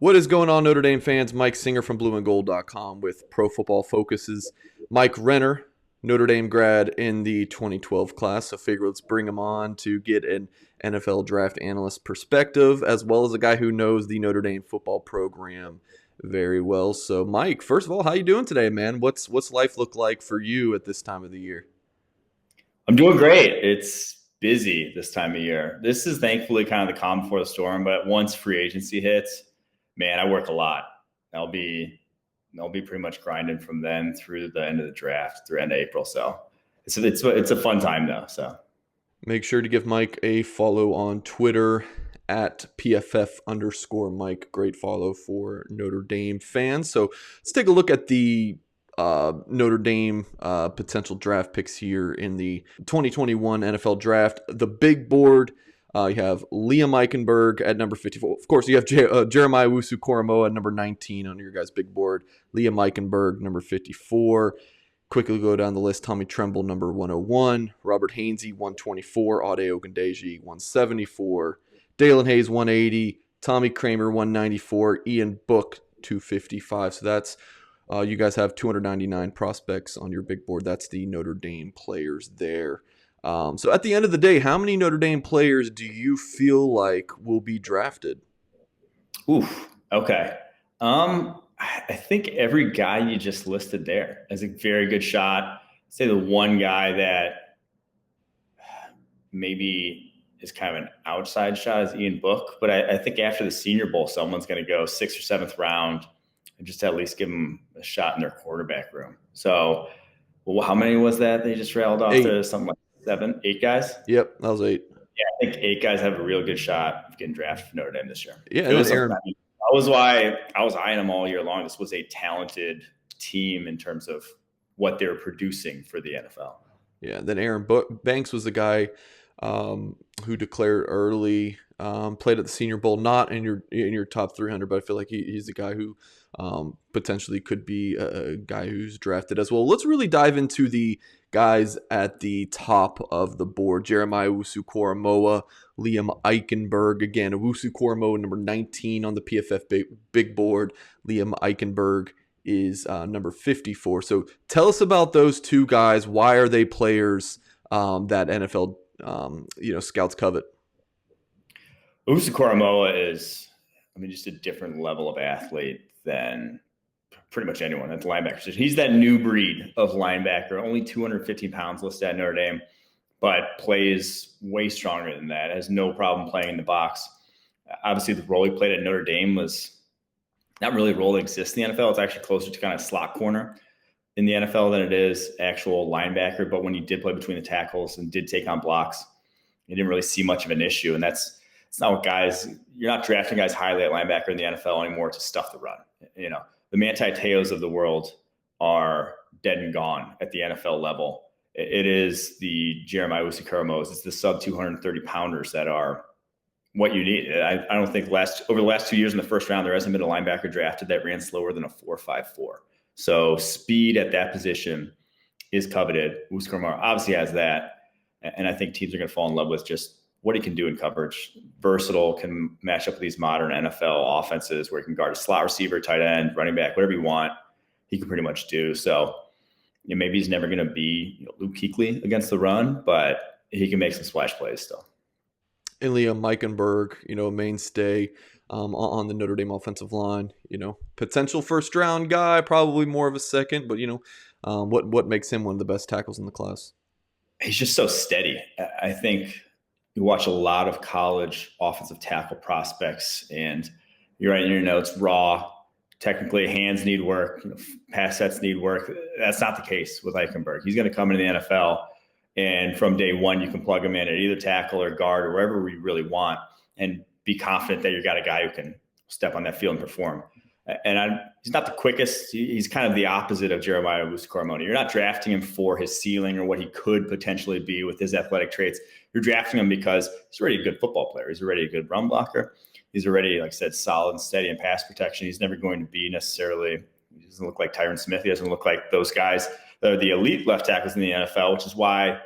What is going on, Notre Dame fans? Mike Singer from blueandgold.com with Pro Football Focus's Mike Renner, Notre Dame grad in the 2012 class. So figure let's bring him on to get an NFL draft analyst perspective, as well as a guy who knows the Notre Dame football program very well. So Mike, first of all, how you doing today, man? What's life look like for you at this time of the year? I'm doing great. It's busy this time of year. This is thankfully kind of the calm before the storm, but once free agency hits, man, I work a lot. I'll be pretty much grinding from then through the end of the draft, through end of April. So it's a fun time though. So Make sure to give Mike a follow on Twitter at PFF_Mike. Great follow for Notre Dame fans. So let's take a look at the Notre Dame potential draft picks here in the 2021 NFL Draft. The big board, you have Liam Eichenberg at number 54. Of course, you have Jeremiah owusu-koramoah at number 19 on your guys' big board. Liam Eichenberg, number 54. Quickly go down the list. Tommy Tremble, number 101. Robert Hainsey, 124. Ade Ogundeji, 174. Dalen Hayes, 180. Tommy Kramer, 194. Ian Book, 255. So that's you guys have 299 prospects on your big board. That's the Notre Dame players there. So at the end of the day, how many Notre Dame players do you feel like will be drafted? oof. Okay. I think every guy you just listed there is a very good shot. I'd say the one guy that maybe is kind of an outside shot is Ian Book, but I think after the Senior Bowl, someone's going to go 6th or 7th round and just at least give them a shot in their quarterback room. So, well, how many was that they just railed off 8. to? Something like 7, 8 guys? Yep, that was 8. Yeah, I think 8 guys have a real good shot of getting drafted for Notre Dame this year. Yeah, It and then was Aaron. that was why I was eyeing them all year long. This was a talented team in terms of what they were producing for the NFL. Yeah, then Aaron Banks was the guy who declared early, played at the Senior Bowl, not in your top 300, but I feel like he's the guy who potentially could be a guy who's drafted as well. Let's really dive into the guys at the top of the board. Jeremiah owusu-koramoah, Liam Eichenberg. Again, owusu-koramoah, number 19 on the PFF big board. Liam Eichenberg is number 54. So tell us about those two guys. Why are they players that NFL scouts covet? Owusu-Koramoah is, just a different level of athlete than pretty much anyone at the linebacker position. He's that new breed of linebacker, only 215 pounds listed at Notre Dame, but plays way stronger than that, has no problem playing in the box. Obviously, the role he played at Notre Dame was not really a role that exists in the NFL. It's actually closer to kind of slot corner in the NFL than it is actual linebacker. But when he did play between the tackles and did take on blocks, you didn't really see much of an issue. And it's not what you're not drafting guys highly at linebacker in the NFL anymore to stuff the run. The Manti Te'os of the world are dead and gone at the NFL level. It is the Jeremiah owusu-koramoahs. It's the sub 230 pounders that are what you need. I don't think over the last 2 years in the first round, there hasn't been a linebacker drafted that ran slower than a 4.54. So speed at that position is coveted. owusu-koramoah obviously has that. And I think teams are going to fall in love with just what he can do in coverage. Versatile, can match up with these modern NFL offenses where he can guard a slot receiver, tight end, running back, whatever you want. He can pretty much do. So maybe he's never going to be Luke Kuechly against the run, but he can make some splash plays still. And Liam Eichenberg, a mainstay on the Notre Dame offensive line. Potential first round guy, probably more of a second, but what makes him one of the best tackles in the class? He's just so steady. I think you watch a lot of college offensive tackle prospects, and you're writing in your notes, raw. Technically, hands need work. Pass sets need work. That's not the case with Eichenberg. He's going to come into the NFL, and from day one, you can plug him in at either tackle or guard or wherever we really want, and be confident that you got a guy who can step on that field and perform. And he's not the quickest. He's kind of the opposite of Jeremiah owusu-koramoah. You're not drafting him for his ceiling or what he could potentially be with his athletic traits. You're drafting him because he's already a good football player. He's already a good run blocker. He's already, like I said, solid and steady in pass protection. He's never going to be necessarily, he doesn't look like Tyron Smith. He doesn't look like those guys that are the elite left tackles in the NFL, which is why,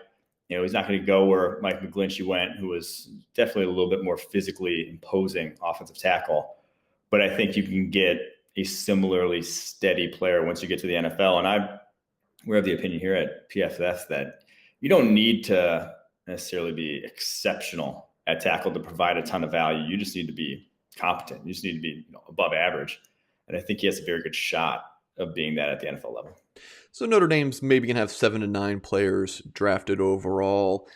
he's not going to go where Mike McGlinchey went, who was definitely a little bit more physically imposing offensive tackle. but I think you can get a similarly steady player once you get to the NFL. And we have the opinion here at PFF that you don't need to necessarily be exceptional at tackle to provide a ton of value. You just need to be competent. You just need to be above average. And I think he has a very good shot of being that at the NFL level. So Notre Dame's maybe going to have 7 to 9 players drafted overall.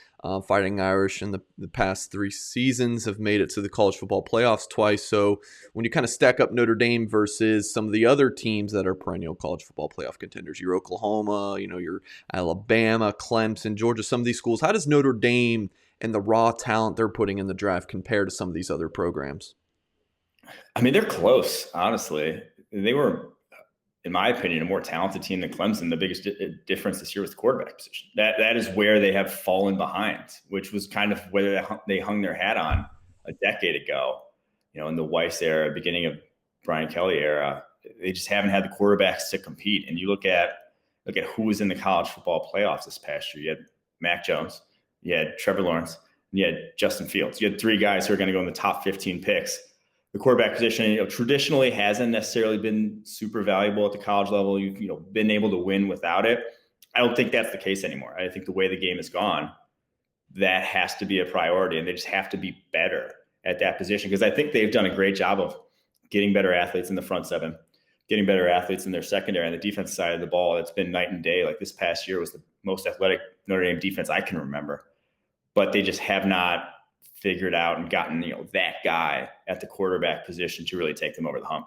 Fighting Irish in the past 3 seasons have made it to the college football playoffs twice. So when you kind of stack up Notre Dame versus some of the other teams that are perennial college football playoff contenders, your Oklahoma, your Alabama, Clemson, Georgia, some of these schools, how does Notre Dame and the raw talent they're putting in the draft compare to some of these other programs? I mean, they're close, honestly. They were, in my opinion, a more talented team than Clemson. The biggest difference this year was the quarterback position. That is where they have fallen behind, which was kind of where they hung their hat on a decade ago. In the Weiss era, beginning of Brian Kelly era, they just haven't had the quarterbacks to compete. And you look at who was in the college football playoffs this past year. You had Mac Jones, you had Trevor Lawrence, and you had Justin Fields. You had 3 guys who are going to go in the top 15 picks. The quarterback position, traditionally hasn't necessarily been super valuable at the college level. You've been able to win without it. I don't think that's the case anymore. I think the way the game has gone, that has to be a priority, and they just have to be better at that position, because I think they've done a great job of getting better athletes in the front 7, getting better athletes in their secondary, and the defensive side of the ball. It's been night and day. Like this past year was the most athletic Notre Dame defense I can remember, but they just have not figured out and gotten that guy at the quarterback position to really take them over the hump.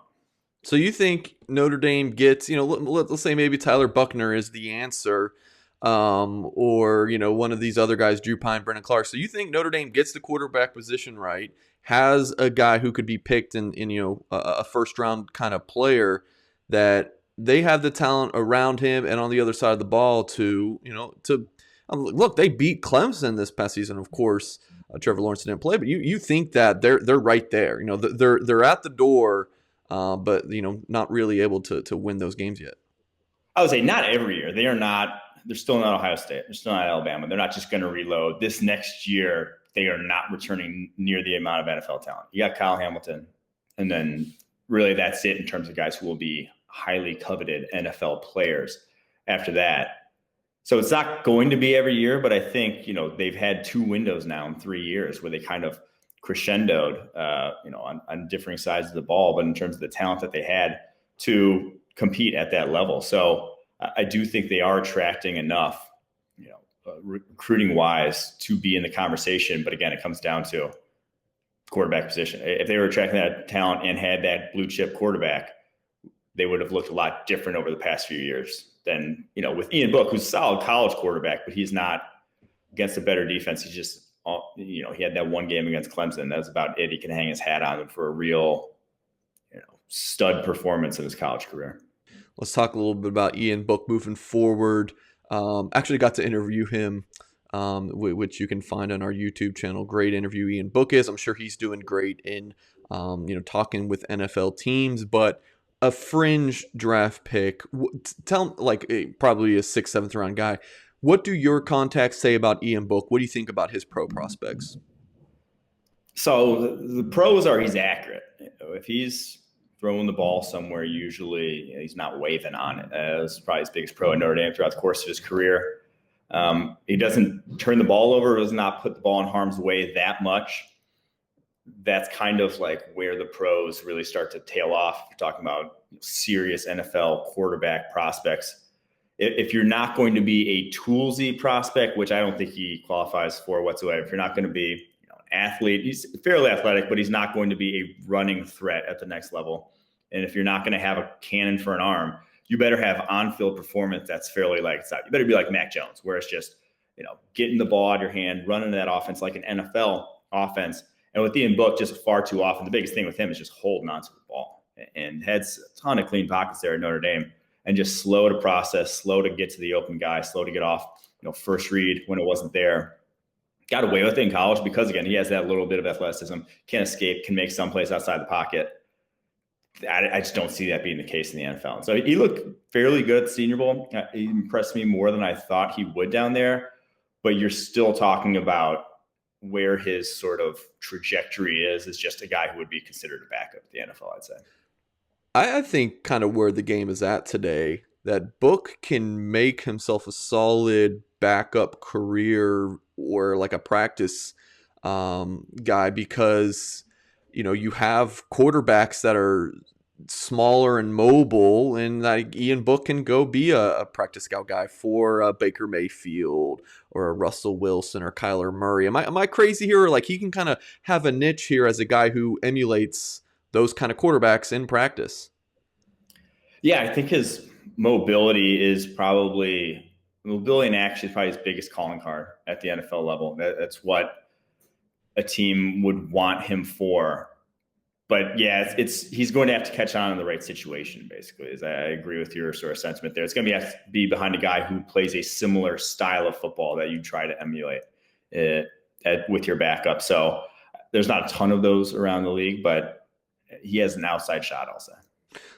So you think Notre Dame gets, let's say maybe Tyler Buckner is the answer, or one of these other guys, Drew Pine, Brennan Clark. So you think Notre Dame gets the quarterback position right, has a guy who could be picked in a first round kind of player, that they have the talent around him and on the other side of the ball to look, they beat Clemson this past season, of course. Trevor Lawrence didn't play, but you think that they're right there. They're at the door, but not really able to win those games yet. I would say not every year. They are not. They're still not Ohio State. They're still not Alabama. They're not just going to reload. This next year, they are not returning near the amount of NFL talent. You got Kyle Hamilton, and then really that's it in terms of guys who will be highly coveted NFL players after that. So it's not going to be every year, but I think, they've had 2 windows now in 3 years where they kind of crescendoed, on differing sides of the ball, but in terms of the talent that they had to compete at that level. So I do think they are attracting enough, recruiting wise, to be in the conversation. But again, it comes down to quarterback position. If they were attracting that talent and had that blue chip quarterback, they would have looked a lot different over the past few years than, with Ian Book, who's a solid college quarterback, but he's not against a better defense. He's just, he had that one game against Clemson. That's about it. He can hang his hat on him for a real, stud performance in his college career. Let's talk a little bit about Ian Book moving forward. Actually got to interview him, which you can find on our YouTube channel. Great interview Ian Book is. I'm sure he's doing great in, talking with NFL teams, but a fringe draft pick, probably a 6th, 7th round guy. What do your contacts say about Ian Book? What do you think about his pro prospects? So the pros are he's accurate. If he's throwing the ball somewhere, usually he's not waving on it. That's probably his biggest pro at Notre Dame throughout the course of his career. He doesn't turn the ball over, does not put the ball in harm's way that much. That's kind of like where the pros really start to tail off. If you're talking about serious NFL quarterback prospects. If you're not going to be a toolsy prospect, which I don't think he qualifies for whatsoever, if you're not going to be an athlete, he's fairly athletic, but he's not going to be a running threat at the next level. And if you're not going to have a cannon for an arm, you better have on-field performance that's fairly lights out. You better be like Mac Jones, where it's just, getting the ball out of your hand, running that offense like an NFL offense. And with Ian Book, just far too often, the biggest thing with him is just holding onto the ball, and has a ton of clean pockets there at Notre Dame, and just slow to process, slow to get to the open guy, slow to get off, first read when it wasn't there. Got away with it in college because, again, he has that little bit of athleticism, can escape, can make some plays outside the pocket. I just don't see that being the case in the NFL. So he looked fairly good at the Senior Bowl. He impressed me more than I thought he would down there. But you're still talking about where his sort of trajectory is just a guy who would be considered a backup at the NFL, I'd say. I think kind of where the game is at today, that Book can make himself a solid backup career or like a practice guy because, you have quarterbacks that are smaller and mobile, and like Ian Book can go be a practice scout guy for Baker Mayfield or a Russell Wilson or Kyler Murray. Am I crazy here? Or like he can kind of have a niche here as a guy who emulates those kind of quarterbacks in practice. Yeah, I think his mobility and action is probably his biggest calling card at the NFL level. That's what a team would want him for. But yeah, he's going to have to catch on in the right situation, basically. I agree with your sort of sentiment there. It's going to have to be behind a guy who plays a similar style of football that you try to emulate with your backup. So there's not a ton of those around the league, but he has an outside shot, I'll say.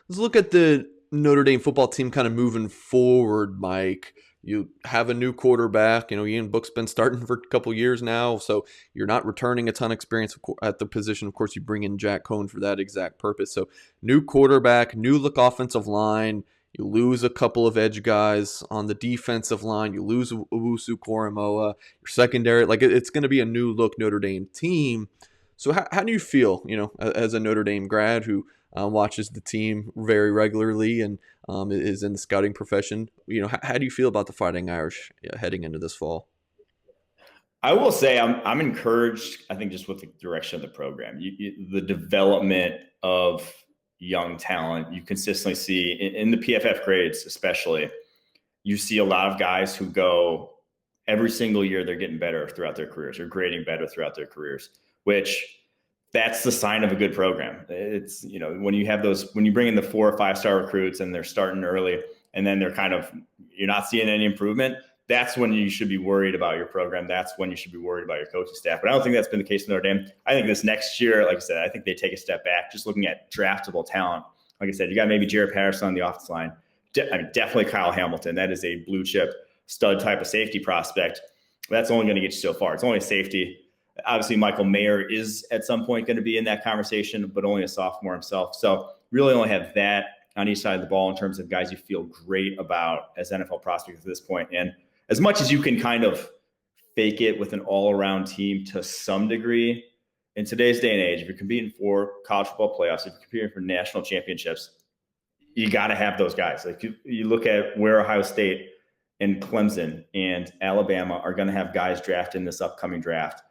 Let's look at the Notre Dame football team kind of moving forward, Mike. You have a new quarterback. Ian Book's been starting for a couple years now, so you're not returning a ton of experience at the position. Of course, you bring in Jack Cohn for that exact purpose. So new quarterback, new look offensive line. You lose a couple of edge guys on the defensive line. You lose owusu-koramoah. Your secondary, like it's going to be a new look Notre Dame team. So how do you feel, as a Notre Dame grad who watches the team very regularly and is in the scouting profession? How do you feel about the Fighting Irish heading into this fall? I will say I'm encouraged, I think, just with the direction of the program. The development of young talent, you consistently see in the PFF grades especially, you see a lot of guys who go every single year they're getting better throughout their careers, or grading better throughout their careers, which that's the sign of a good program. It's, when you bring in the 4 or 5 star recruits and they're starting early and then you're not seeing any improvement, that's when you should be worried about your program. That's when you should be worried about your coaching staff. But I don't think that's been the case in Notre Dame. I think this next year, like I said, I think they take a step back just looking at draftable talent. Like I said, you got maybe Jared Patterson on the offensive line. Definitely Kyle Hamilton. That is a blue chip stud type of safety prospect. That's only going to get you so far. It's only safety. Obviously, Michael Mayer is at some point going to be in that conversation, but only a sophomore himself. So really only have that on each side of the ball in terms of guys you feel great about as NFL prospects at this point. And as much as you can kind of fake it with an all-around team to some degree, in today's day and age, if you're competing for college football playoffs, if you're competing for national championships, you got to have those guys. Like you look at where Ohio State and Clemson and Alabama are going to have guys drafted in this upcoming draft.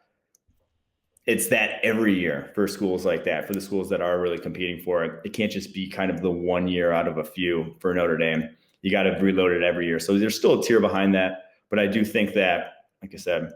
It's that every year for schools like that, for the schools that are really competing for it. It can't just be kind of the one year out of a few for Notre Dame. You got to reload it every year. So there's still a tier behind that. But I do think that, like I said,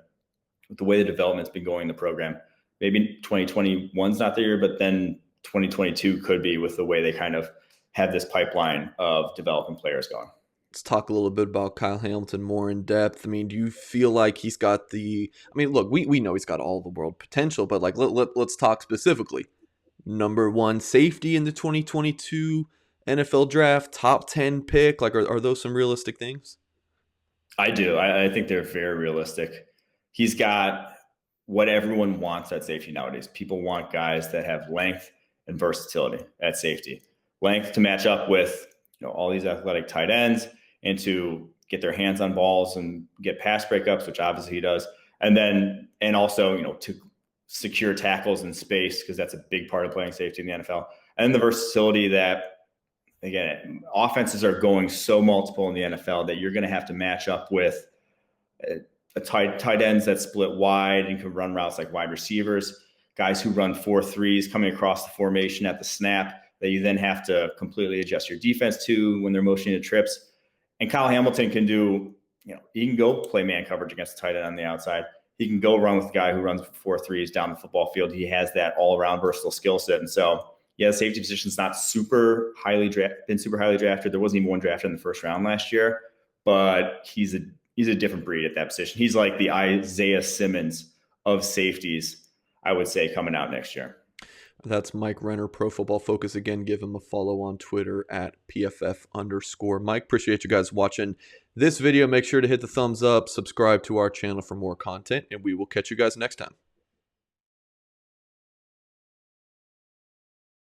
with the way the development's been going in the program, maybe 2021's not the year, but then 2022 could be, with the way they kind of have this pipeline of developing players going. Let's talk a little bit about Kyle Hamilton more in depth. I mean, do you feel like he's got look, we know he's got all the world potential, but like let's talk specifically. Number 1 safety in the 2022 NFL draft, top 10 pick. Like, are those some realistic things? I do. I think they're very realistic. He's got what everyone wants at safety nowadays. People want guys that have length and versatility at safety. Length to match up with all these athletic tight ends and to get their hands on balls and get pass breakups, which obviously he does. And also, to secure tackles in space, because that's a big part of playing safety in the NFL. And the versatility that, again, offenses are going so multiple in the NFL that you're going to have to match up with a tight ends that split wide and can run routes like wide receivers, guys who run 4-3s coming across the formation at the snap that you then have to completely adjust your defense to when they're motioning to trips. And Kyle Hamilton can do, he can go play man coverage against a tight end on the outside. He can go run with a guy who runs 4-3s down the football field. He has that all-around versatile skill set. And so, yeah, the safety position's not been super highly drafted. There wasn't even one drafted in the first round last year, but he's a different breed at that position. He's like the Isaiah Simmons of safeties, I would say, coming out next year. That's Mike Renner, Pro Football Focus. Again, give him a follow on Twitter at PFF_. Mike, appreciate you guys watching this video. Make sure to hit the thumbs up, subscribe to our channel for more content, and we will catch you guys next time.